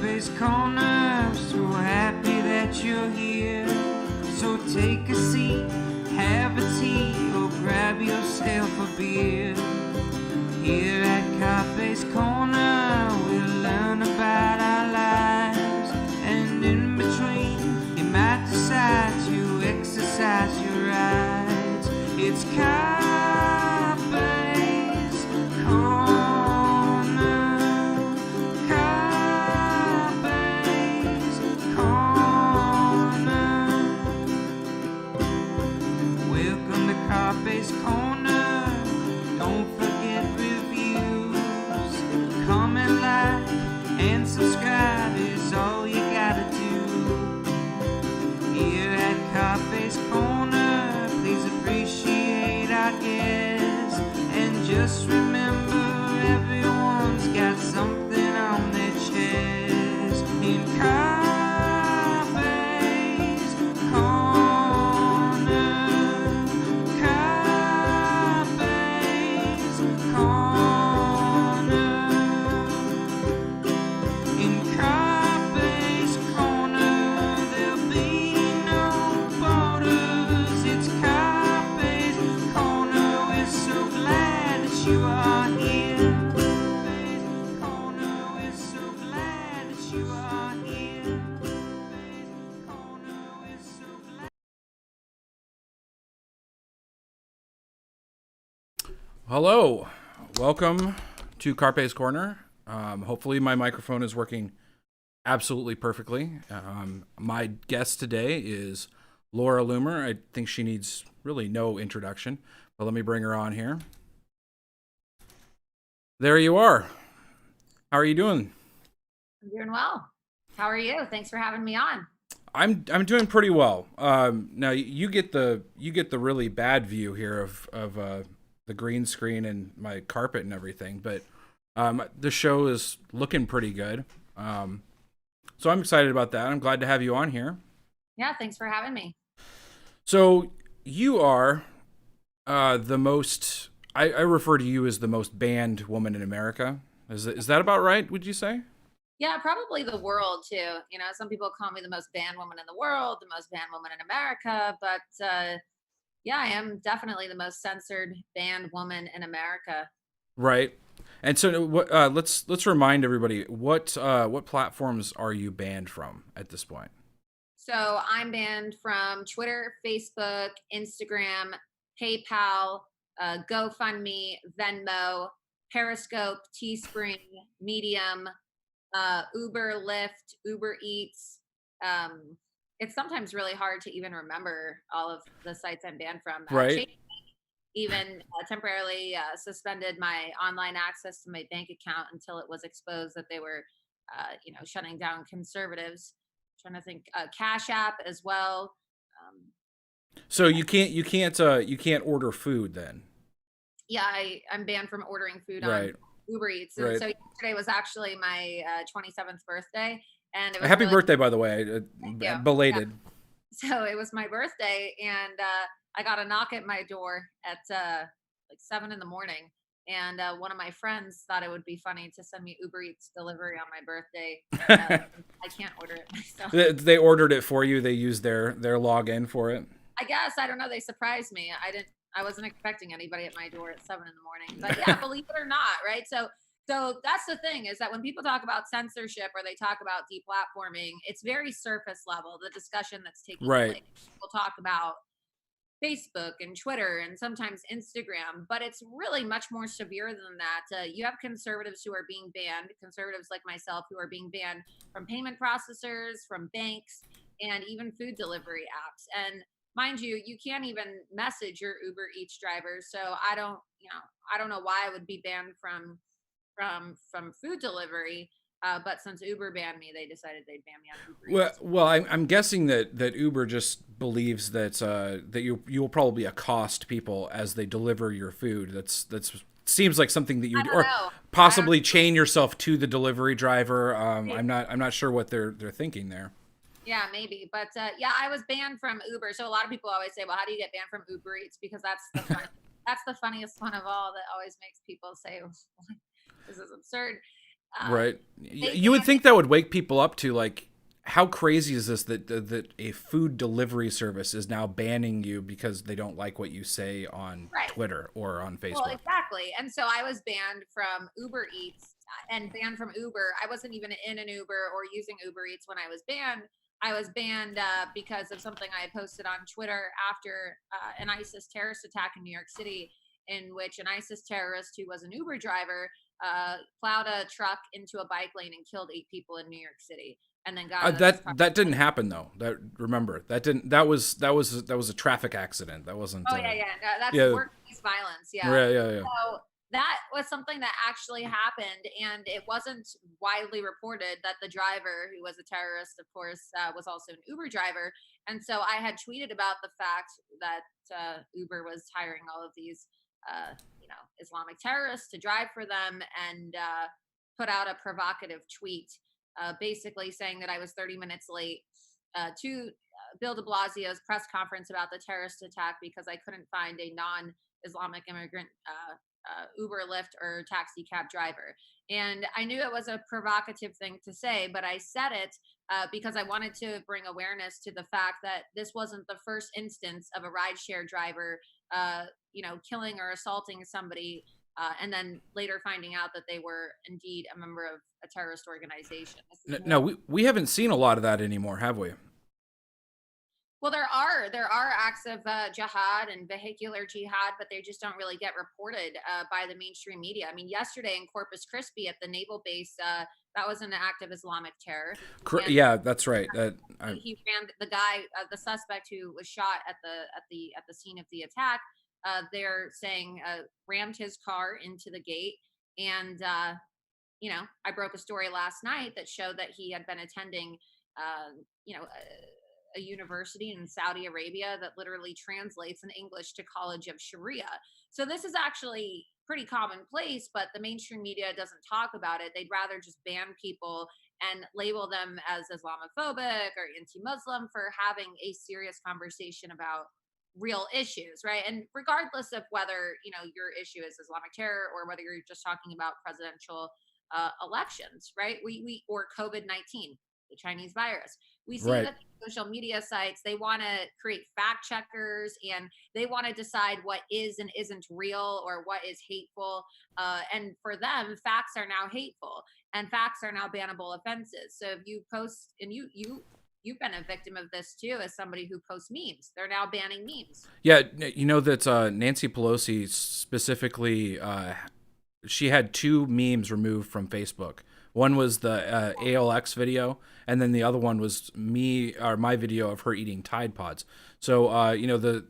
Carpe's Corner, so happy that you're here. So take a seat, have a tea, or grab yourself a beer. Here at Carpe's Corner, we'll learn about our lives. And in between, you might decide to exercise your rights. It's Carpe's Corner. Carpe's Corner. Welcome to Carpe's Corner. Don't forget reviews. Comment, like, and subscribe is all you gotta do. Here at Carpe's Corner, please appreciate our guests. And just remember, everyone's got something on their chest. In Carpe's Corner. Carpe's Corner. In Carpe's Corner, there'll be no borders. It's Carpe's Corner. We're so glad that you are here. Carpe's Corner. We're so glad that you are here. Carpe's Corner. We're so glad. Hello, welcome to Carpe's Corner. Hopefully my microphone is working absolutely perfectly. My guest today is Laura Loomer. I think she needs really no introduction, but let me bring her on here. There you are. How are you doing? I'm doing well. How are you? Thanks for having me on. I'm doing pretty well. Now you get the really bad view here of the green screen and my carpet and everything, but the show is looking pretty good. So I'm excited about that. I'm glad to have you on here. Yeah, thanks for having me. So you are the most, I refer to you as the most banned woman in America. Is that about right, would you say? Yeah, probably the world too. You know, some people call me the most banned woman in the world, the most banned woman in America, but yeah, I am definitely the most censored banned woman in America. Right. And so let's remind everybody what platforms are you banned from at this point? So I'm banned from Twitter, Facebook, Instagram, PayPal, GoFundMe, Venmo, Periscope, Teespring, Medium, Uber, Lyft, Uber Eats. It's sometimes really hard to even remember all of the sites I'm banned from. Right. Chase even temporarily suspended my online access to my bank account until it was exposed that they were, shutting down conservatives. Trying to think, Cash App as well. So you can't order food then. Yeah, I'm banned from ordering food Right. on Uber Eats. And Right. so yesterday was actually my 27th birthday, and it was Happy really- birthday, by the way. Thank you. Belated. So it was my birthday, and I got a knock at my door at like 7 a.m. And one of my friends thought it would be funny to send me Uber Eats delivery on my birthday. I can't order it myself. They ordered it for you. They used their login for it. I guess, I don't know. They surprised me. I wasn't expecting anybody at my door at 7 a.m. But yeah, believe it or not, right? So that's the thing, is that when people talk about censorship or they talk about deplatforming, it's very surface level, the discussion that's taking Right. place. People talk about Facebook and Twitter and sometimes Instagram, but it's really much more severe than that. You have conservatives who are being banned, conservatives like myself who are being banned from payment processors, from banks, and even food delivery apps. And mind you, you can't even message your Uber Eats drivers. So I don't know why I would be banned from food delivery. But since Uber banned me, they decided they'd ban me on Uber Eats. Well, I'm guessing that Uber just believes that you will probably accost people as they deliver your food. That's seems like something that you or possibly chain yourself to the delivery driver. I'm not sure what they're thinking there. Yeah, maybe. But yeah, I was banned from Uber. So a lot of people always say, well, how do you get banned from Uber Eats? Because that's the funniest one of all that always makes people say, this is absurd. Right. They You would banned think that would wake people up to, like, how crazy is this that a food delivery service is now banning you because they don't like what you say on right. Twitter or on Well, Facebook? exactly. And so I was banned from Uber Eats and banned from Uber. I wasn't even in an Uber or using Uber Eats when I was banned. I was banned because of something I had posted on Twitter after an ISIS terrorist attack in New York City, in which an ISIS terrorist who was an Uber driver plowed a truck into a bike lane and killed 8 people in New York City, and then got out of his car. That didn't happen though. That was a traffic accident. That wasn't. Oh yeah, yeah. No, that's Yeah. workplace violence. Yeah. Yeah. So that was something that actually happened, and it wasn't widely reported that the driver, who was a terrorist, of course, was also an Uber driver. And so I had tweeted about the fact that Uber was hiring all of these, Islamic terrorists to drive for them, and put out a provocative tweet, basically saying that I was 30 minutes late to Bill de Blasio's press conference about the terrorist attack because I couldn't find a non-Islamic immigrant Uber, Lyft, or taxi cab driver. And I knew it was a provocative thing to say, but I said it because I wanted to bring awareness to the fact that this wasn't the first instance of a rideshare driver, killing or assaulting somebody, and then later finding out that they were indeed a member of a terrorist organization. No, we haven't seen a lot of that anymore, have we? Well, there are acts of jihad and vehicular jihad, but they just don't really get reported by the mainstream media. I mean, yesterday in Corpus Christi at the naval base, that was an act of Islamic terror. Yeah, that's right. He ran the guy, the suspect who was shot at the scene of the attack. They're saying rammed his car into the gate, and I broke a story last night that showed that he had been attending, a university in Saudi Arabia that literally translates in English to College of Sharia. So this is actually pretty commonplace, but the mainstream media doesn't talk about it. They'd rather just ban people and label them as Islamophobic or anti-Muslim for having a serious conversation about real issues, right? And regardless of whether, your issue is Islamic terror or whether you're just talking about presidential elections, right? We or COVID-19, the Chinese virus. We see Right. that social media sites, they want to create fact checkers, and they want to decide what is and isn't real or what is hateful. And for them, facts are now hateful, and facts are now bannable offenses. So if you post, and you've been a victim of this too, as somebody who posts memes, they're now banning memes. Yeah, you know that Nancy Pelosi specifically, she had 2 memes removed from Facebook. One was the ALX video, and then the other one was my video of her eating Tide Pods. So, the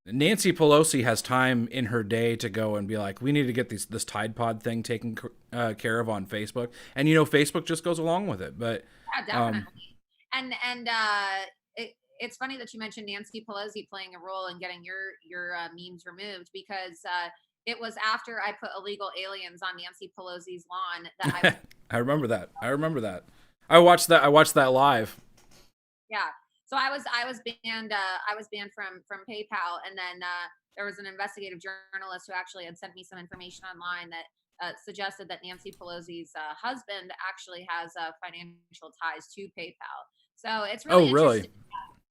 Nancy Pelosi has time in her day to go and be like, we need to get this Tide Pod thing taken care of on Facebook. And, Facebook just goes along with it. But Yeah, definitely. And it's funny that you mentioned Nancy Pelosi playing a role in getting your memes removed, because it was after I put illegal aliens on Nancy Pelosi's lawn that I was I remember that. I watched that live. Yeah. So I was banned. I was banned from PayPal, and then there was an investigative journalist who actually had sent me some information online that suggested that Nancy Pelosi's husband actually has financial ties to PayPal. So it's really really?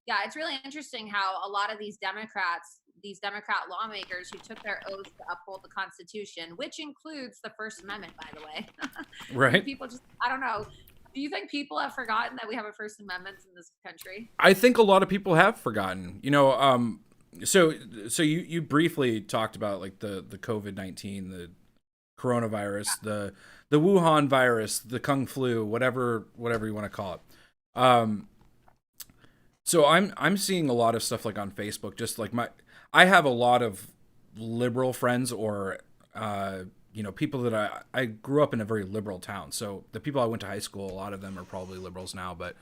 Yeah, it's really interesting how a lot of these Democrat lawmakers who took their oath to uphold the Constitution, which includes the First Amendment, by the way. Right. People just, I don't know. Do you think people have forgotten that we have a First Amendment in this country? I think a lot of people have forgotten. So you briefly talked about like the COVID-19, the coronavirus, the Wuhan virus, the Kung flu, whatever you want to call it. So I'm seeing a lot of stuff like on Facebook, just like I have a lot of liberal friends or people that I grew up in a very liberal town. So the people I went to high school, a lot of them are probably liberals now, but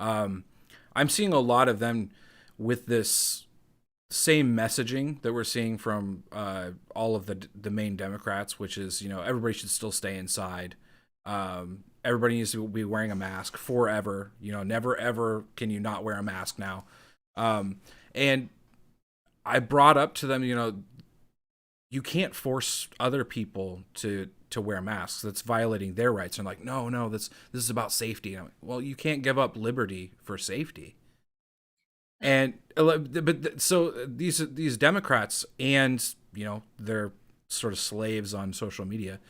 I'm seeing a lot of them with this same messaging that we're seeing from all of the main Democrats, which is, everybody should still stay inside. Everybody needs to be wearing a mask forever. Never ever can you not wear a mask now. And I brought up to them, you can't force other people to to wear masks. That's violating their rights. And like, no, this is about safety. And I'm like, well, you can't give up liberty for safety. And so these Democrats and they're sort of slaves on social media.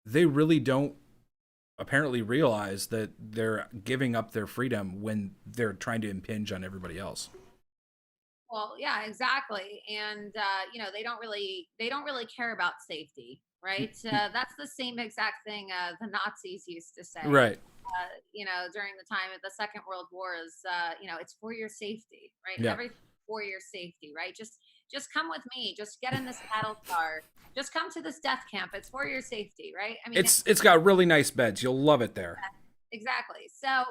They really don't apparently realize that they're giving up their freedom when they're trying to impinge on everybody else. Well, yeah, exactly. And they don't really care about safety, right? That's the same exact thing the Nazis used to say. Right. During the time of the Second World War is, it's for your safety, right? Yeah. Everything for your safety, right? Just come with me. Just get in this battle car. Just come to this death camp. It's for your safety, right? I mean, it's got really nice beds. You'll love it there. Exactly. So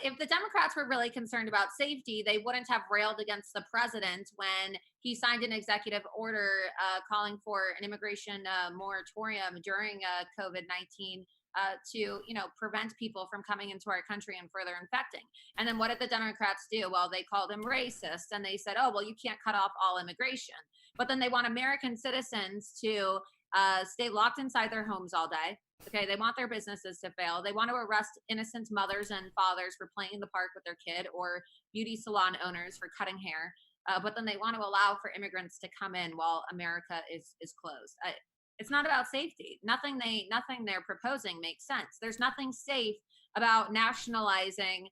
if the Democrats were really concerned about safety, they wouldn't have railed against the president when he signed an executive order calling for an immigration moratorium during COVID-19 to prevent people from coming into our country and further infecting. And then what did the Democrats do? Well, they called him racist, and they said, oh, well, you can't cut off all immigration. But then they want American citizens to stay locked inside their homes all day. Okay, they want their businesses to fail. They want to arrest innocent mothers and fathers for playing in the park with their kid, or beauty salon owners for cutting hair. But then they want to allow for immigrants to come in while America is closed. It's not about safety. Nothing they're proposing makes sense. There's nothing safe about nationalizing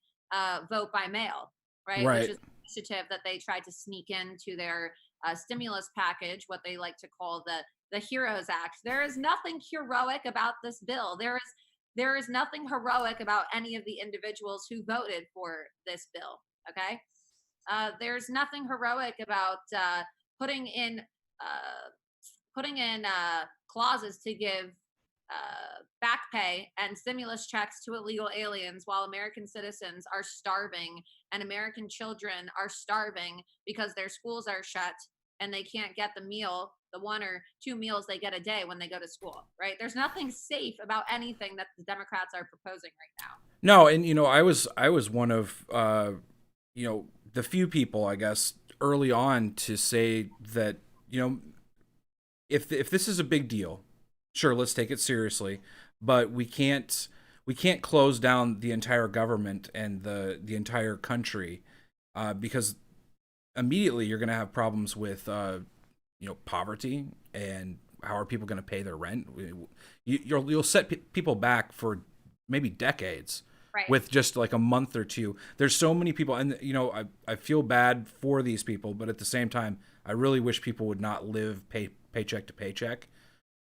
vote by mail, right? Which is an initiative that they tried to sneak into their stimulus package, what they like to call the HEROES Act. There is nothing heroic about this bill. There is nothing heroic about any of the individuals who voted for this bill. Okay, there's nothing heroic about putting in clauses to give back pay and stimulus checks to illegal aliens while American citizens are starving and American children are starving because their schools are shut and they can't get the 1 or 2 meals they get a day when they go to school, right? There's nothing safe about anything that the Democrats are proposing right now. No, and I was one of the few people, I guess, early on to say that if this is a big deal, sure, let's take it seriously, but we can't close down the entire government and the entire country because immediately you're going to have problems with poverty, and how are people going to pay their rent? You'll set people back for maybe decades. Right. With just like a month or two. There's so many people, and I feel bad for these people, but at the same time, I really wish people would not live paycheck to paycheck.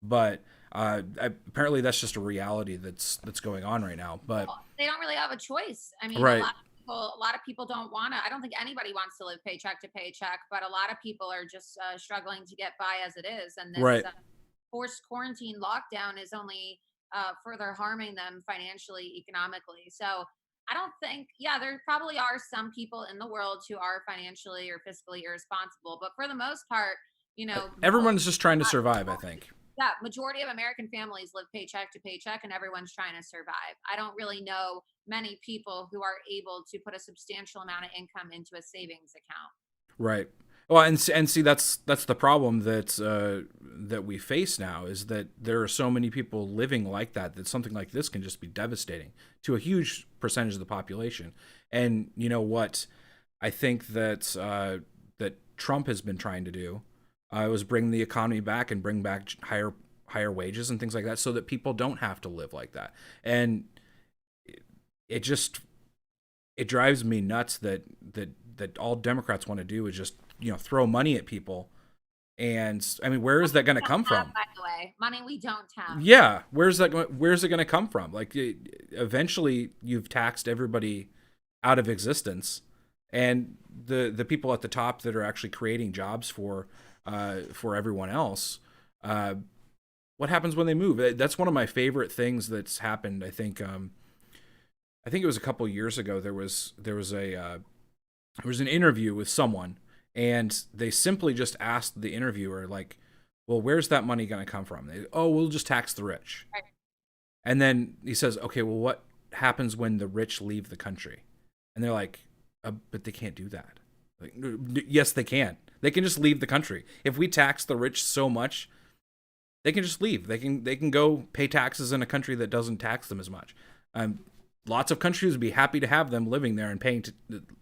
But apparently that's just a reality that's going on right now. But they don't really have a choice. I mean, right. A lot of people don't want to. I don't think anybody wants to live paycheck to paycheck, but a lot of people are just struggling to get by as it is. And this forced quarantine lockdown is only further harming them financially, economically. So I don't think, there probably are some people in the world who are financially or fiscally irresponsible, but for the most part, everyone's just trying to survive, I think. Yeah, majority of American families live paycheck to paycheck, and everyone's trying to survive. I don't really know many people who are able to put a substantial amount of income into a savings account. Right. Well, and see, that's the problem that we face now, is that there are so many people living like that something like this can just be devastating to a huge percentage of the population. And you know what? I think that that Trump has been trying to do was bring the economy back and bring back higher wages and things like that, so that people don't have to live like that. And it drives me nuts that all Democrats want to do is just throw money at people. And I mean, where is that going to come from? By the way, money we don't have. Yeah, where's it going to come from? Like, eventually, you've taxed everybody out of existence, and the people at the top that are actually creating jobs for everyone else. What happens when they move? That's one of my favorite things that's happened. I think it was a couple years ago. There was an interview with someone, and they simply just asked the interviewer, like, well, where's that money going to come from? We'll just tax the rich. Right. And then he says, okay, well, what happens when the rich leave the country? And they're like, but they can't do that. Like, yes, they can. They can just leave the country. If we tax the rich so much, they can just leave. They can go pay taxes in a country that doesn't tax them as much. Lots of countries would be happy to have them living there and paying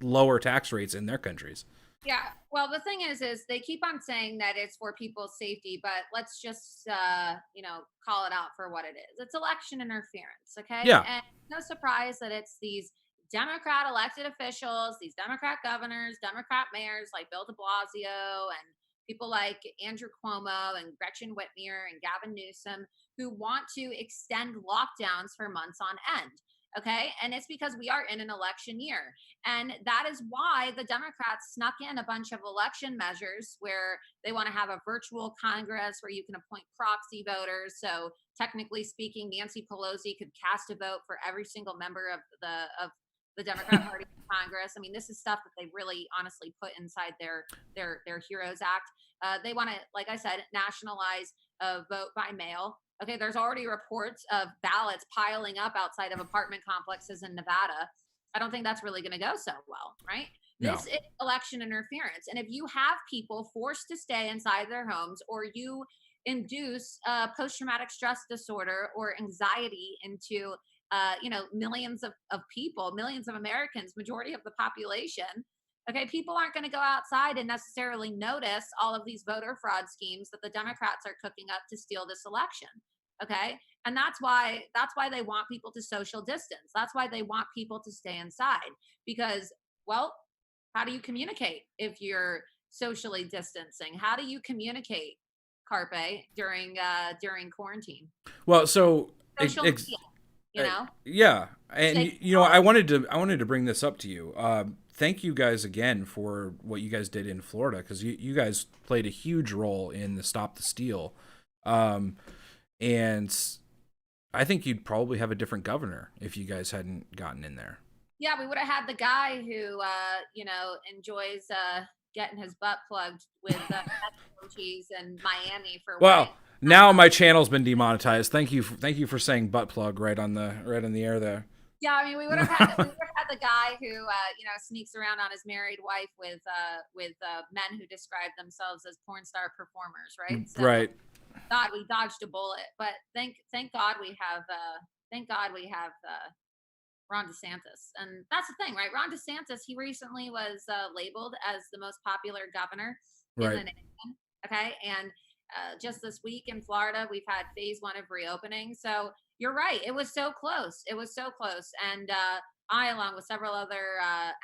lower tax rates in their countries. Yeah. Well, the thing is they keep on saying that it's for people's safety, but let's just, call it out for what it is. It's election interference. Okay. Yeah. And no surprise that it's these Democrat elected officials, these Democrat governors, Democrat mayors like Bill de Blasio and people like Andrew Cuomo and Gretchen Whitmer and Gavin Newsom who want to extend lockdowns for months on end. Okay. And it's because we are in an election year. And that is why the Democrats snuck in a bunch of election measures where they want to have a virtual Congress where you can appoint proxy voters. So technically speaking, Nancy Pelosi could cast a vote for every single member of the Democrat Party in Congress. I mean, this is stuff that they really honestly put inside their HEROES Act. They want to, like I said, nationalize vote by mail. Okay, there's already reports of ballots piling up outside of apartment complexes in Nevada. I don't think that's really going to go so well, right? No. This is election interference. And if you have people forced to stay inside their homes or you induce post-traumatic stress disorder or anxiety into millions of people, millions of Americans, majority of the population, okay, people aren't going to go outside and necessarily notice all of these voter fraud schemes that the Democrats are cooking up to steal this election. Okay. And that's why they want people to social distance. That's why they want people to stay inside because, well, how do you communicate if you're socially distancing? How do you communicate, Carpe, during quarantine? Well, so social media, yeah. And I wanted to bring this up to you. Thank you guys again for what you guys did in Florida because you guys played a huge role in the Stop the Steal. And I think you'd probably have a different governor if you guys hadn't gotten in there. Yeah, we would have had the guy who, enjoys getting his butt plugged with cheese in Miami for. Well, now my channel's been demonetized. Thank you for saying butt plug right on the air there. Yeah, I mean, we would have had the guy who, sneaks around on his married wife with men who describe themselves as porn star performers, right? So, right. God, we dodged a bullet, but thank God we have Ron DeSantis, and that's the thing, right? Ron DeSantis, he recently was labeled as the most popular governor in the nation. Okay, and just this week in Florida, we've had phase 1 of reopening. So you're right, it was so close. And I, along with several other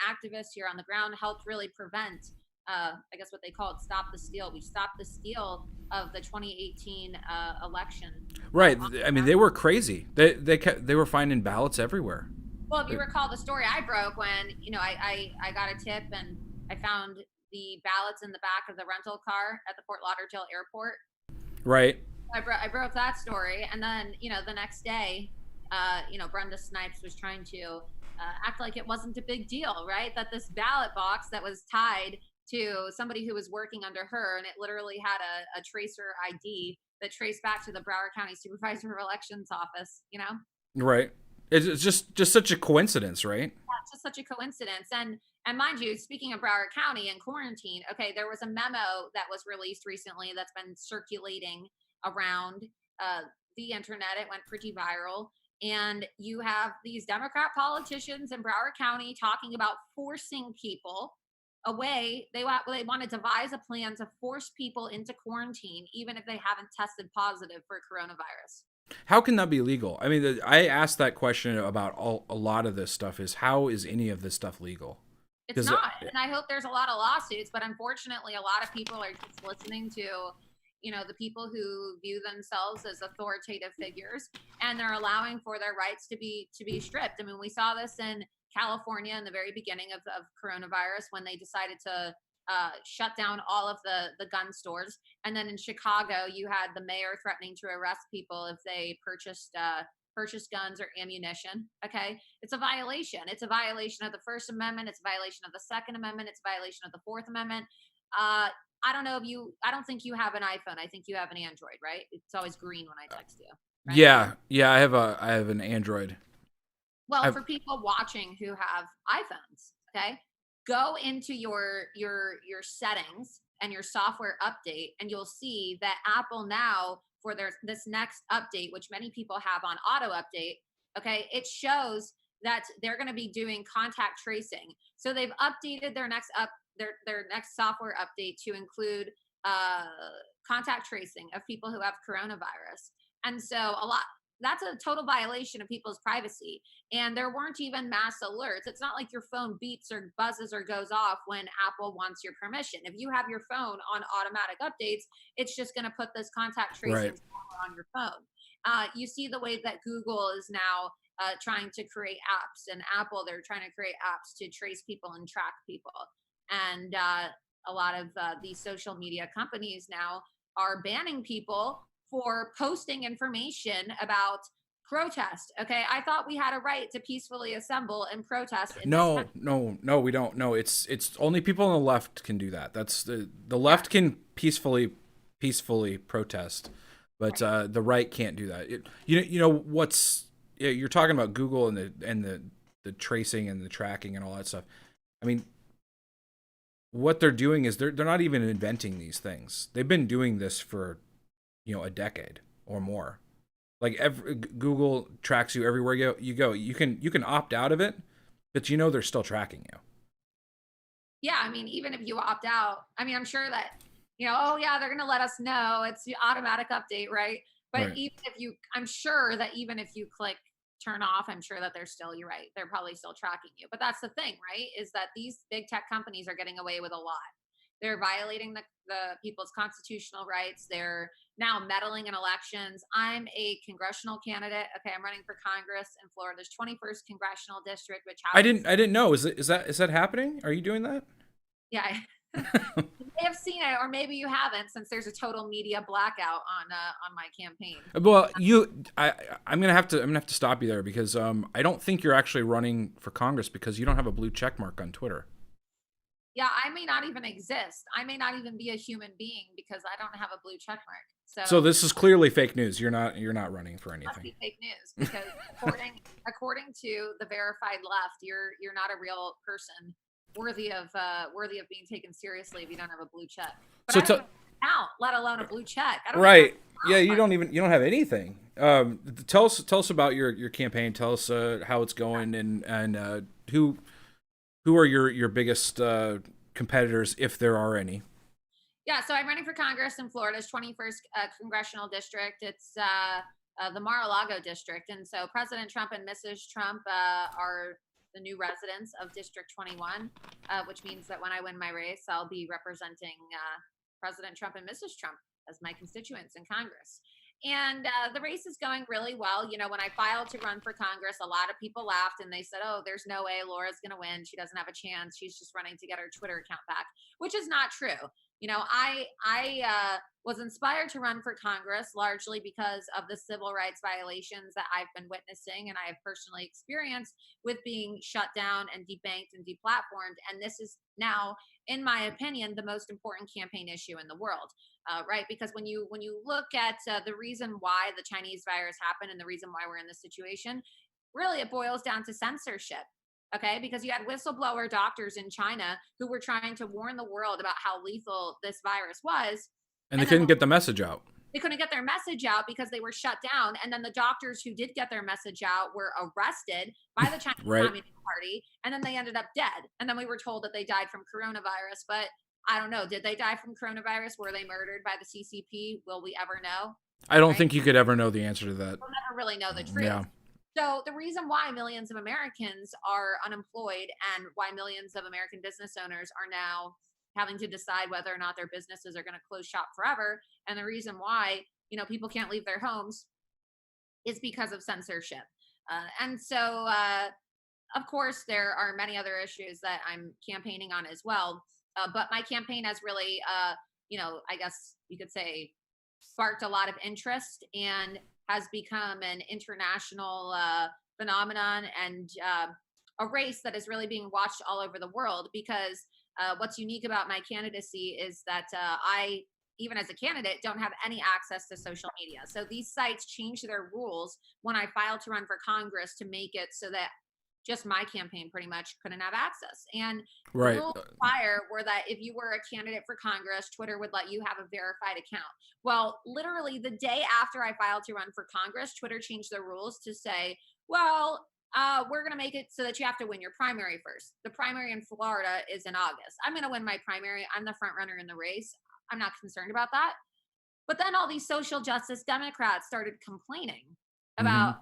activists here on the ground, helped really prevent. I guess what they call it, stop the steal. We stopped the steal of the 2018 election. Right. I mean, they were crazy. They were finding ballots everywhere. Well, if you recall the story I broke when, I got a tip and I found the ballots in the back of the rental car at the Fort Lauderdale airport. Right. I broke that story. And then, the next day, Brenda Snipes was trying to act like it wasn't a big deal, right? That this ballot box that was tied to somebody who was working under her, and it literally had a tracer ID that traced back to the Broward County Supervisor of Elections office, Right. It's just such a coincidence, right? Yeah, it's just such a coincidence. And mind you, speaking of Broward County and quarantine, okay, there was a memo that was released recently that's been circulating around the internet. It went pretty viral. And you have these Democrat politicians in Broward County talking about forcing people away. They want to devise a plan to force people into quarantine, even if they haven't tested positive for coronavirus. How can that be legal? I mean, I asked that question about a lot of this stuff is how is any of this stuff legal? It's not. And I hope there's a lot of lawsuits, but unfortunately, a lot of people are just listening to, the people who view themselves as authoritative figures, and they're allowing for their rights to be stripped. I mean, we saw this in California in the very beginning of coronavirus when they decided to shut down all of the gun stores. And then in Chicago, you had the mayor threatening to arrest people if they purchased guns or ammunition. Okay. It's a violation. It's a violation of the First Amendment. It's a violation of the Second Amendment. It's a violation of the Fourth Amendment. I don't think you have an iPhone. I think you have an Android, right? It's always green when I text you. Right? Yeah. I have an Android. Well, for people watching who have iPhones, okay, go into your settings and your software update, and you'll see that Apple now, for this next update, which many people have on auto update, okay, it shows that they're going to be doing contact tracing. So they've updated their next software update to include contact tracing of people who have coronavirus. And so that's a total violation of people's privacy. And there weren't even mass alerts. It's not like your phone beeps or buzzes or goes off when Apple wants your permission. If you have your phone on automatic updates, it's just going to put this contact tracing on your phone. You see the way that Google is now trying to create apps, and Apple, they're trying to create apps to trace people and track people. And a lot of these social media companies now are banning people for posting information about protest. Okay, I thought we had a right to peacefully assemble and protest. No, we don't. No, it's only people on the left can do that. That's the left can peacefully protest, but the right can't do that. You know what's you're talking about Google and the tracing and the tracking and all that stuff. I mean, what they're doing is they're not even inventing these things. They've been doing this for a decade or more. Like Google tracks you everywhere you go. You can opt out of it, but they're still tracking you. Yeah, I mean, even if you opt out, I mean, I'm sure that oh yeah, they're gonna let us know it's the automatic update, right? But Right. I'm sure that even if you click turn off, I'm sure that you're right. They're probably still tracking you. But that's the thing, right? Is that these big tech companies are getting away with a lot. They're violating the people's constitutional rights. They're now meddling in elections. I'm a congressional candidate. Okay, I'm running for Congress in Florida's 21st congressional district, which I didn't know. Is that happening? Are you doing that? Yeah. You may have seen it, or maybe you haven't, since there's a total media blackout on my campaign. Well, I'm gonna have to stop you there because I don't think you're actually running for Congress because you don't have a blue check mark on Twitter. Yeah, I may not even exist. I may not even be a human being because I don't have a blue check mark. So this is clearly fake news. You're not running for anything. Must be fake news because according to the verified left, you're not a real person worthy of being taken seriously if you don't have a blue check. But I don't even count, let alone a blue check. Right. Yeah, you don't have anything. Tell us about your campaign. Tell us how it's going and who are your biggest competitors, if there are any. Yeah, so I'm running for Congress in Florida's 21st congressional district. It's the Mar-a-Lago district, and so President Trump and Mrs. Trump are the new residents of District 21, which means that when I win my race, I'll be representing President Trump and Mrs. Trump as my constituents in Congress. And the race is going really well. When I filed to run for Congress, a lot of people laughed and they said, oh, there's no way Laura's going to win. She doesn't have a chance. She's just running to get her Twitter account back, which is not true. I was inspired to run for Congress largely because of the civil rights violations that I've been witnessing and I have personally experienced with being shut down and debanked and deplatformed. And this is now, in my opinion, the most important campaign issue in the world, right? Because when you look at the reason why the Chinese virus happened and the reason why we're in this situation, really it boils down to censorship. Okay, because you had whistleblower doctors in China who were trying to warn the world about how lethal this virus was. And they couldn't get the message out. They couldn't get their message out because they were shut down. And then the doctors who did get their message out were arrested by the Chinese Right. Communist Party. And then they ended up dead. And then we were told that they died from coronavirus. But I don't know. Did they die from coronavirus? Were they murdered by the CCP? Will we ever know? I don't think you could ever know the answer to that. We'll never really know the truth. Yeah. So the reason why millions of Americans are unemployed and why millions of American business owners are now having to decide whether or not their businesses are going to close shop forever, and the reason why people can't leave their homes, is because of censorship. And so, of course, there are many other issues that I'm campaigning on as well. But my campaign has really, I guess you could say, sparked a lot of interest and has become an international phenomenon and a race that is really being watched all over the world because what's unique about my candidacy is that I, even as a candidate, don't have any access to social media. So these sites change their rules when I filed to run for Congress to make it so that just my campaign pretty much couldn't have access. And Right. the rules prior were that if you were a candidate for Congress, Twitter would let you have a verified account. Well, literally the day after I filed to run for Congress, Twitter changed their rules to say, well, we're going to make it so that you have to win your primary first. The primary in Florida is in August. I'm going to win my primary. I'm the front runner in the race. I'm not concerned about that. But then all these social justice Democrats started complaining about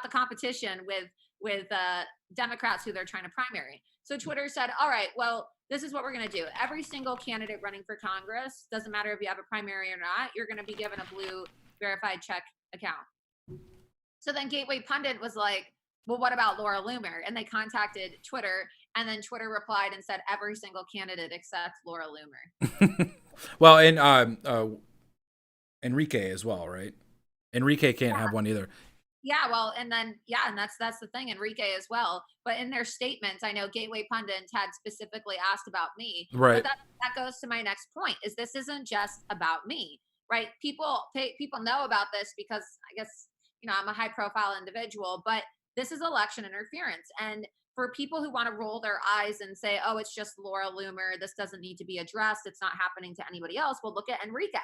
the competition with Democrats who they're trying to primary. So Twitter said, all right, well, this is what we're going to do. Every single candidate running for Congress, doesn't matter if you have a primary or not, you're going to be given a blue verified check account. So then Gateway Pundit was like, well, what about Laura Loomer? And they contacted Twitter, and then Twitter replied and said every single candidate except Laura Loomer. Well, and Enrique as well, right? Enrique can't have one either. Yeah, well, and that's the thing, Enrique as well. But in their statements, I know Gateway Pundit had specifically asked about me. Right. But that goes to my next point: is this isn't just about me, right? People know about this because I guess I'm a high-profile individual, but this is election interference. And for people who want to roll their eyes and say, oh, it's just Laura Loomer, this doesn't need to be addressed, it's not happening to anybody else. Well, look at Enrique,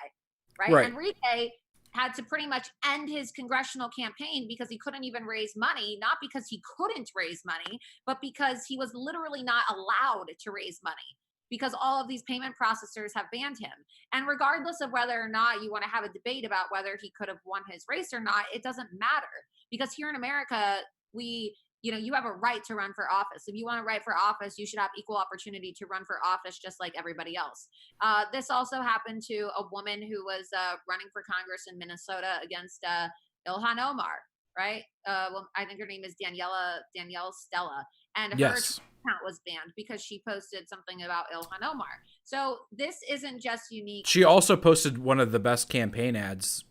right? Enrique had to pretty much end his congressional campaign because he couldn't even raise money, not because he couldn't raise money, but because he was literally not allowed to raise money because all of these payment processors have banned him. And regardless of whether or not you want to have a debate about whether he could have won his race or not, it doesn't matter because here in America, you have a right to run for office. If you want to run for office, you should have equal opportunity to run for office just like everybody else. This also happened to a woman who was running for Congress in Minnesota against Ilhan Omar, right? Well, I think her name is Danielle Stella. And her account was banned because she posted something about Ilhan Omar. So this isn't just unique. She also posted one of the best campaign ads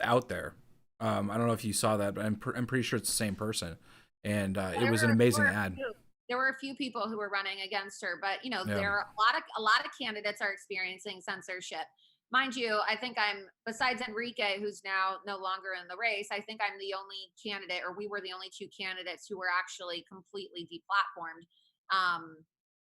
out there. I don't know if you saw that, but I'm pretty sure it's the same person. And it was an amazing ad. There were a few people who were running against her, but there are a lot of candidates are experiencing censorship. Mind you, I think I'm, besides Enrique, who's now no longer in the race, I think I'm the only candidate, or we were the only two candidates who were actually completely deplatformed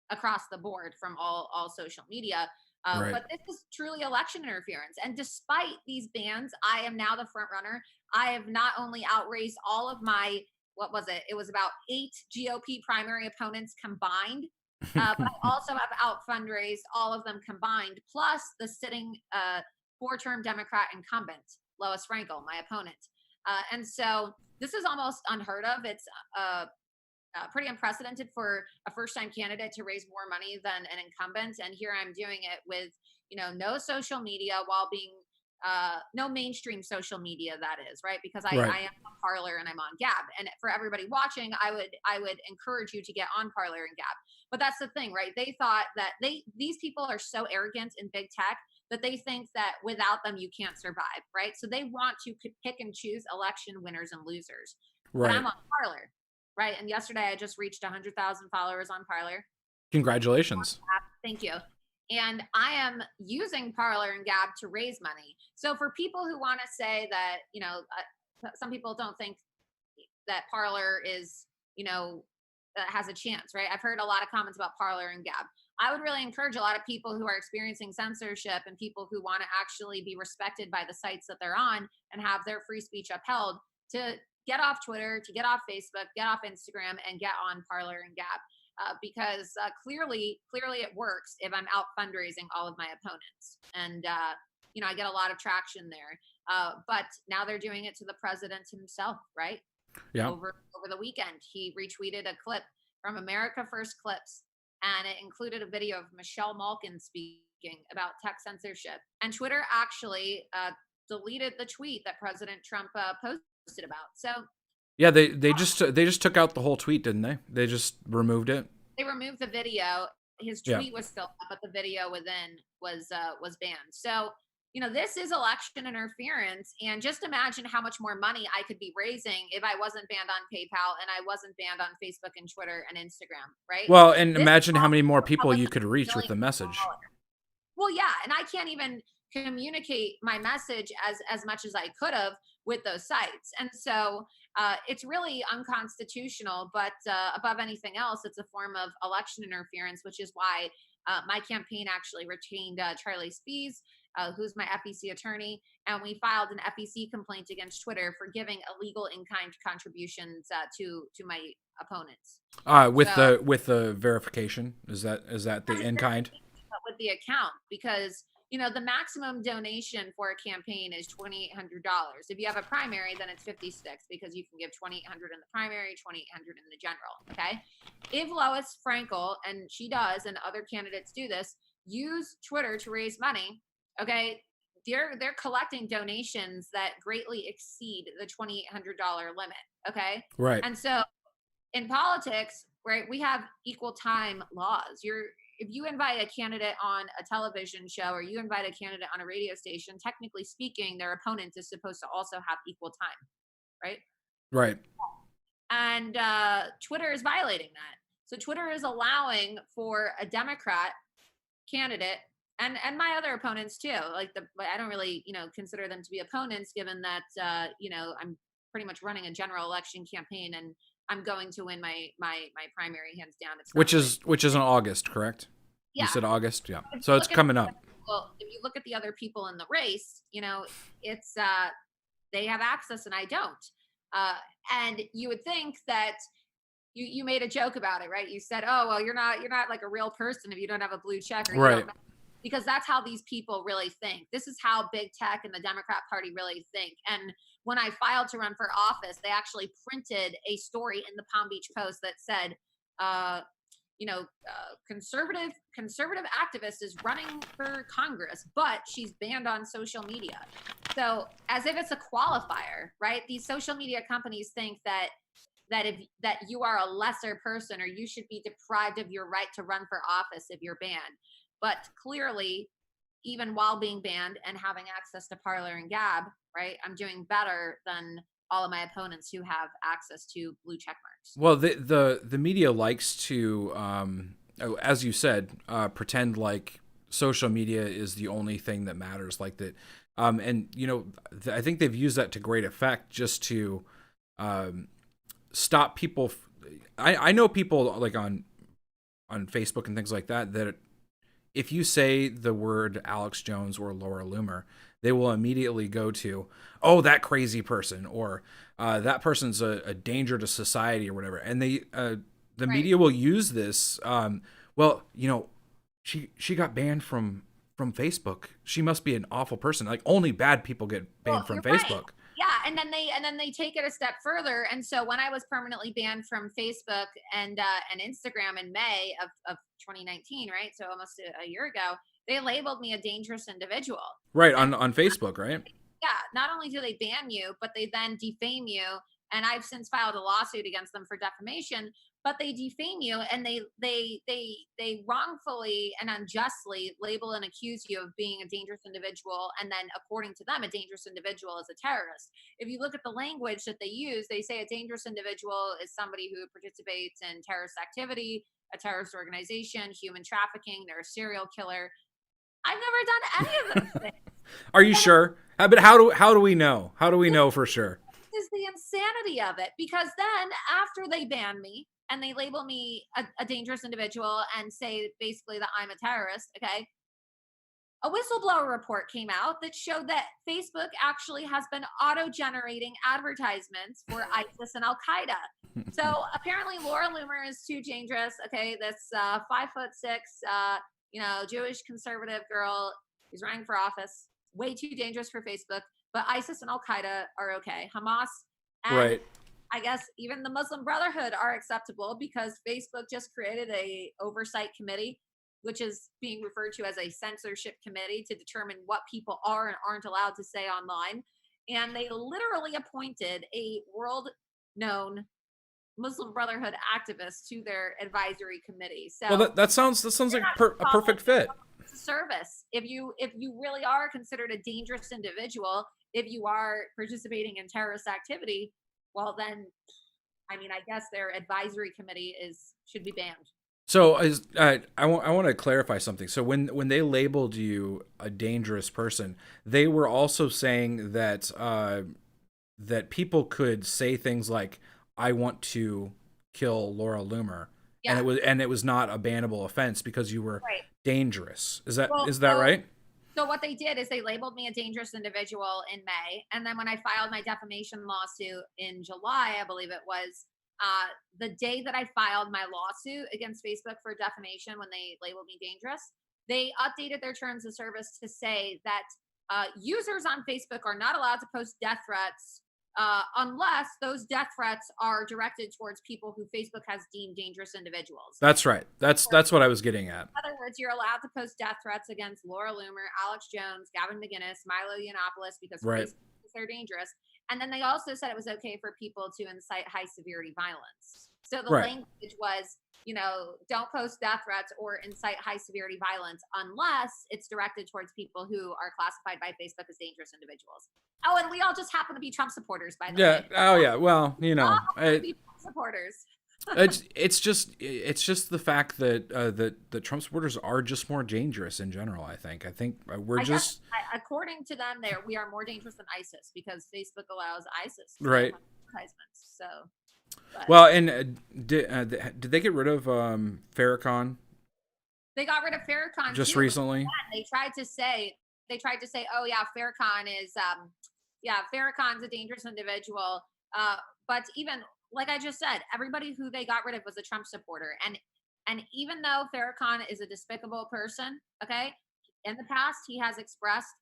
across the board from all social media. But this is truly election interference. And despite these bans, I am now the front runner. I have not only outraised all of my, what was it? It was about 8 GOP primary opponents combined. But I also have out fundraised all of them combined, plus the sitting 4-term Democrat incumbent, Lois Frankel, my opponent. And so this is almost unheard of. It's pretty unprecedented for a first-time candidate to raise more money than an incumbent. And here I'm doing it with, no social media while being no mainstream social media, that is, right? Because I am on Parler and I'm on Gab. And for everybody watching, I would encourage you to get on Parler and Gab. But that's the thing, right? They thought that these people are so arrogant in big tech that they think that without them, you can't survive, right? So they want to pick and choose election winners and losers. Right. But I'm on Parler, right? And yesterday I just reached 100,000 followers on Parler. Congratulations. Thank you. And I am using Parler and Gab to raise money. So for people who want to say that, some people don't think that Parler is, has a chance, right? I've heard a lot of comments about Parler and Gab. I would really encourage a lot of people who are experiencing censorship and people who want to actually be respected by the sites that they're on and have their free speech upheld to get off Twitter, to get off Facebook, get off Instagram, and get on Parler and Gab. Because clearly it works if I'm out fundraising all of my opponents. And, I get a lot of traction there. But now they're doing it to the president himself, right? Yeah. Over the weekend, he retweeted a clip from America First Clips, and it included a video of Michelle Malkin speaking about tech censorship. And Twitter actually deleted the tweet that President Trump posted about. So yeah, they just took out the whole tweet, didn't they? They just removed it. They removed the video. His tweet was still up, but the video within was banned. So, this is election interference. And just imagine how much more money I could be raising if I wasn't banned on PayPal and I wasn't banned on Facebook and Twitter and Instagram, right? Well, and imagine how many more people you could reach with the message. Well, yeah, and I can't even communicate my message as much as I could have with those sites. And so It's really unconstitutional, but above anything else, it's a form of election interference, which is why my campaign actually retained Charlie Spees, who's my FEC attorney, and we filed an FEC complaint against Twitter for giving illegal in-kind contributions to my opponents. With the verification, is that the in-kind? With the account, because the maximum donation for a campaign is $2,800. If you have a primary, then it's $56 because you can give $2,800 in the primary, $2,800 in the general. Okay. If Lois Frankel, and she does, and other candidates do this, use Twitter to raise money, okay, they're collecting donations that greatly exceed the $2,800 limit. Okay. Right. And so in politics, right, we have equal time laws. If you invite a candidate on a television show or you invite a candidate on a radio station, technically speaking, their opponent is supposed to also have equal time, right? Right. And Twitter is violating that. So Twitter is allowing for a Democrat candidate and my other opponents too. I don't really, consider them to be opponents, given that I'm pretty much running a general election campaign and I'm going to win my primary hands down. Which is in August, correct? Yeah. You said August, yeah. So it's coming up. Well, if you look at the other people in the race, it's they have access and I don't. And you would think that you made a joke about it, right? You said, "Oh, well, you're not like a real person if you don't have a blue check," or right? Because that's how these people really think. This is how big tech and the Democrat Party really think. And when I filed to run for office, they actually printed a story in the Palm Beach Post that said, conservative activist is running for Congress, but she's banned on social media. So as if it's a qualifier, right? These social media companies think that you are a lesser person or you should be deprived of your right to run for office if you're banned. But clearly, even while being banned and having access to Parler and Gab, right, I'm doing better than all of my opponents who have access to blue check marks. Well, the media likes to, as you said, pretend like social media is the only thing that matters, like that. And I think they've used that to great effect just to stop people. I know people like on Facebook and things like that if you say the word Alex Jones or Laura Loomer, they will immediately go to, oh, that crazy person, or that person's a danger to society or whatever. And the media will use this. She got banned from Facebook. She must be an awful person. Like only bad people get banned from Facebook. Right. Yeah, and then they take it a step further. And so when I was permanently banned from Facebook and Instagram in May of 2019, right? So almost a year ago, they labeled me a dangerous individual. Right, on Facebook, right? Yeah, not only do they ban you, but they then defame you. And I've since filed a lawsuit against them for defamation, but they defame you and they wrongfully and unjustly label and accuse you of being a dangerous individual. And then according to them, a dangerous individual is a terrorist. If you look at the language that they use, they say a dangerous individual is somebody who participates in terrorist activity, a terrorist organization, human trafficking, they're a serial killer. I've never done any of those things. Are you sure? But how do we know? How do we know for sure? Is the insanity of it, because then after they ban me and they label me a dangerous individual and say basically that I'm a terrorist, okay, a whistleblower report came out that showed that Facebook actually has been auto-generating advertisements for ISIS and Al-Qaeda. So apparently Laura Loomer is too dangerous. Okay, this 5'6", Jewish conservative girl who's running for office, way too dangerous for Facebook. But ISIS and Al-Qaeda are okay. Hamas and right. I guess even the Muslim Brotherhood are acceptable because Facebook just created a oversight committee, which is being referred to as a censorship committee, to determine what people are and aren't allowed to say online. And they literally appointed a world-known Muslim Brotherhood activist to their advisory committee. So well, that sounds like a perfect fit. Service. If you really are considered a dangerous individual, if you are participating in terrorist activity, well then, I guess their advisory committee should be banned. So I want to clarify something. So when they labeled you a dangerous person, they were also saying that that people could say things like, "I want to kill Laura Loomer," Yeah. and it was not a bannable offense because you were Right. dangerous. Is that Well, right? So what they did is they labeled me a dangerous individual in May, and then when I filed my defamation lawsuit in July, I believe it was, the day that I filed my lawsuit against Facebook for defamation when they labeled me dangerous, they updated their terms of service to say that users on Facebook are not allowed to post death threats unless those death threats are directed towards people who Facebook has deemed dangerous individuals. That's right. That's what I was getting at. In other words, you're allowed to post death threats against Laura Loomer, Alex Jones, Gavin McInnes, Milo Yiannopoulos because Right. Facebook thinks they're dangerous. And then they also said it was okay for people to incite high severity violence. So the Right. language was, don't post death threats or incite high severity violence unless it's directed towards people who are classified by Facebook as dangerous individuals. Oh, and we all just happen to be Trump supporters, by the way. Oh yeah. Well, All happen to be Trump supporters. it's just the fact that that Trump supporters are just more dangerous in general. I think we're just according to them, we are more dangerous than ISIS because Facebook allows ISIS to right. have advertisements. So, well, and did they get rid of Farrakhan? They got rid of Farrakhan just too. recently. They tried to say, oh yeah, Farrakhan is Farrakhan's a dangerous individual. But even like I just said, everybody who they got rid of was a Trump supporter. And even though Farrakhan is a despicable person, okay, in the past he has expressed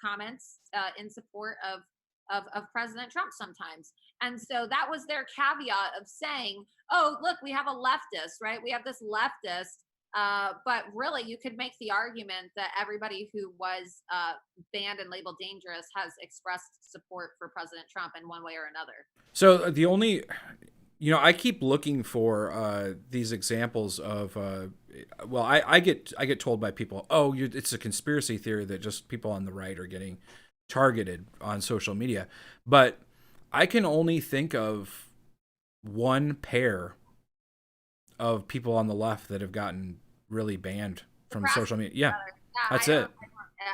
comments in support of President Trump sometimes. And so that was their caveat of saying, oh, look, we have a leftist, right? We have this leftist. But really, you could make the argument that everybody who was banned and labeled dangerous has expressed support for President Trump in one way or another. So the only, I keep looking for these examples of, well, I get told by people, oh, it's a conspiracy theory that just people on the right are getting targeted on social media. But I can only think of one pair of people on the left that have gotten really banned from social media. Yeah, that's it.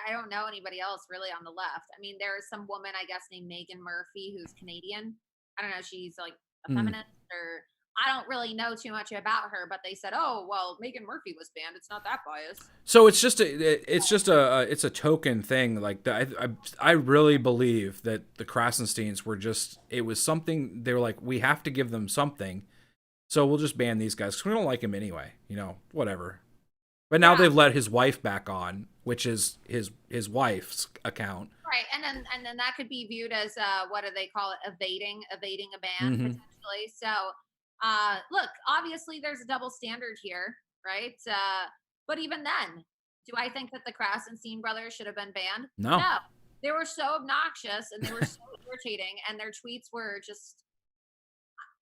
I don't know anybody else really on the left. I mean, there is some woman, I guess, named Megan Murphy, who's Canadian. I don't know. She's like a feminist or I don't really know too much about her, but they said, oh, well, Megan Murphy was banned. It's not that biased. So it's a token thing. Like I really believe that the Krasensteins were it was something, they were like, we have to give them something. So we'll just ban these guys because we don't like him anyway, whatever. But now they've let his wife back on, which is his wife's account. Right, and then that could be viewed as what do they call it? Evading a ban potentially. So, look, obviously there's a double standard here, right? But even then, do I think that the Krasenstein brothers should have been banned? No. They were so obnoxious and they were so irritating, and their tweets were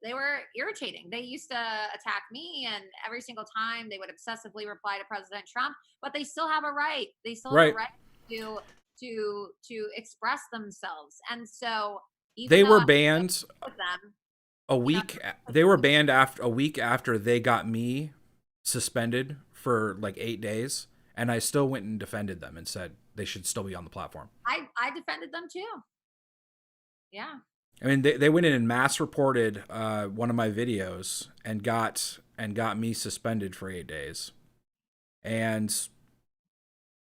they were irritating. They used to attack me, and every single time they would obsessively reply to President Trump, but they still have a right. They still have a right to express themselves. And so they were banned a week. They were banned after a week after they got me suspended for like 8 days, and I still went and defended them and said they should still be on the platform. I defended them too. Yeah. I mean, they went in and mass reported one of my videos and got me suspended for 8 days. And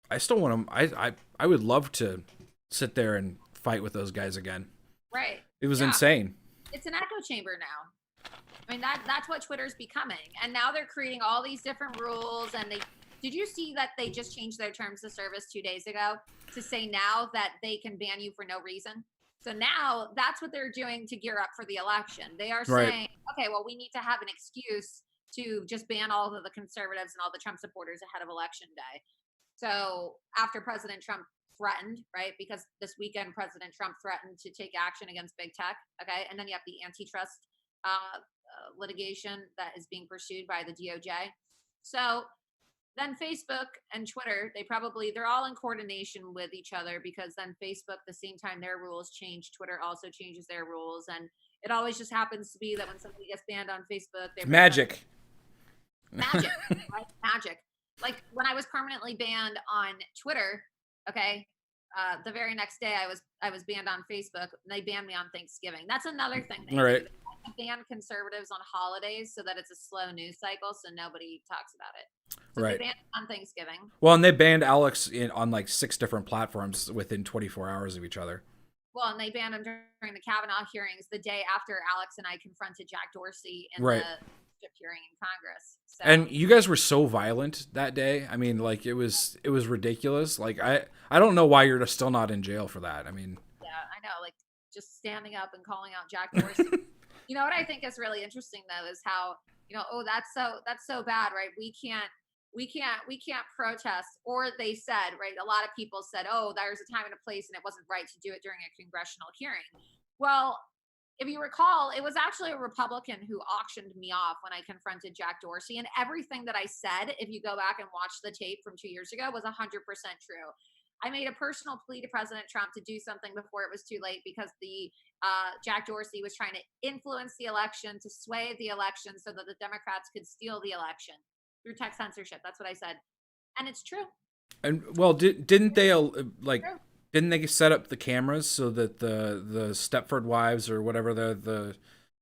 I still want them. I would love to sit there and fight with those guys again. Right. It was insane. It's an echo chamber now. I mean, that's what Twitter's becoming. And now they're creating all these different rules. And did you see that they just changed their terms of service 2 days ago to say now that they can ban you for no reason? So now that's what they're doing to gear up for the election. They are saying, okay, well, we need to have an excuse to just ban all of the conservatives and all the Trump supporters ahead of election day. So after President Trump threatened, right, because this weekend President Trump threatened to take action against big tech, okay, and then you have the antitrust litigation that is being pursued by the DOJ. So then Facebook and Twitter, they're all in coordination with each other, because then Facebook, the same time their rules change, Twitter also changes their rules. And it always just happens to be that when somebody gets banned on Facebook, Magic, right? Magic. Like when I was permanently banned on Twitter, okay, the very next day I was banned on Facebook, and they banned me on Thanksgiving. That's another thing they All right. do. They ban conservatives on holidays so that it's a slow news cycle, so nobody talks about it. So Right. they banned on Thanksgiving. Well, and they banned Alex on like 6 different platforms within 24 hours of each other. Well, and they banned him during the Kavanaugh hearings the day after Alex and I confronted Jack Dorsey in Right. the hearing in Congress. So, And you guys were so violent that day. I mean, like it was ridiculous. Like I don't know why you're still not in jail for that. I mean, yeah, I know, like just standing up and calling out Jack Dorsey. You know what I think is really interesting though is how, oh, that's so bad, right? We can't protest. Or they said, right, a lot of people said, oh, there's a time and a place and it wasn't right to do it during a congressional hearing. Well, if you recall, it was actually a Republican who auctioned me off when I confronted Jack Dorsey. And everything that I said, if you go back and watch the tape from 2 years ago, was 100% true. I made a personal plea to President Trump to do something before it was too late because the Jack Dorsey was trying to influence the election, to sway the election so that the Democrats could steal the election through tech censorship. That's what I said. And it's true. and well, didn't they like True. didn't they set up the cameras so that the Stepford wives or whatever the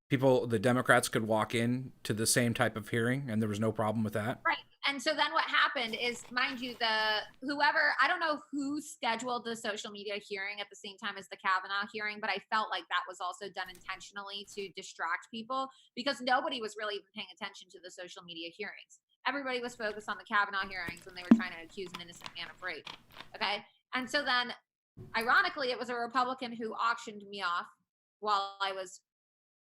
people, the Democrats, could walk in to the same type of hearing and there was no problem with that? Right. And so then what happened is, mind you, I don't know who scheduled the social media hearing at the same time as the Kavanaugh hearing, but I felt like that was also done intentionally to distract people because nobody was really even paying attention to the social media hearings. Everybody was focused on the Kavanaugh hearings and they were trying to accuse an innocent man of rape. Okay. And so then, ironically, it was a Republican who auctioned me off while I was